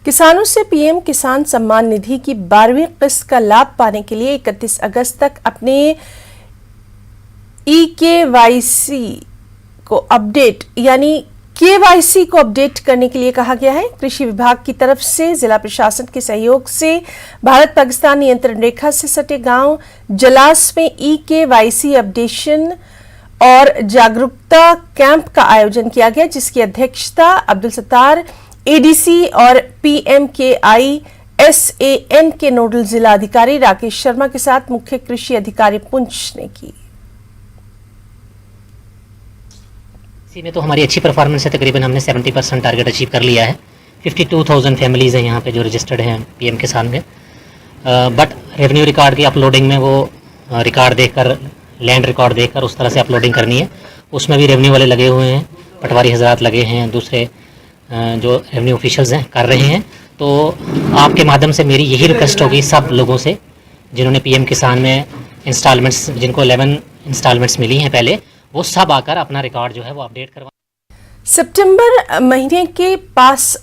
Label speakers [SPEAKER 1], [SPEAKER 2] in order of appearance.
[SPEAKER 1] किसानों से पीएम किसान सम्मान निधि की 12वीं किस्त का लाभ पाने के लिए 31 अगस्त तक अपने केवाईसी को अपडेट करने के लिए कहा गया है। कृषि विभाग की तरफ से जिला प्रशासन के सहयोग से भारत पाकिस्तान नियंत्रण रेखा से सटे गांव जलास में केवाईसी अपडेशन और जागरूकता कैंप का आयोजन किया गया, जिसकी अध्यक्षता अब्दुल सत्तार एडीसी और पीएमकेआई एसएएन के नोडल जिला अधिकारी राकेश शर्मा के साथ मुख्य कृषि अधिकारी पुंछ ने की।
[SPEAKER 2] इसी में तो हमारी अच्छी परफॉर्मेंस है, तकरीबन हमने 70% टारगेट अचीव कर लिया है। 52,000 फैमिलीज़ हैं यहाँ पे जो रजिस्टर्ड हैं पीएम किसान में। बट रेवेन्यू रिकॉर्ड की अपलोडिंग में वो रिकॉर्ड देखकर, लैंड रिकॉर्ड देखकर उस तरह से अपलोडिंग करनी है। उसमें भी रेवेन्यू वाले लगे हुए हैं, पटवारी हजरात लगे हैं, दूसरे जो रेवेन्यू ऑफिशियल्स हैं कर रहे हैं। तो आपके माध्यम से मेरी यही रिक्वेस्ट होगी सब लोगों से जिन्होंने पीएम किसान में इंस्टॉलमेंट्स, जिनको 11 इंस्टॉलमेंट्स मिली हैं पहले, वो सब आकर अपना रिकॉर्ड जो है वो अपडेट करवा।
[SPEAKER 1] सितंबर महीने के पास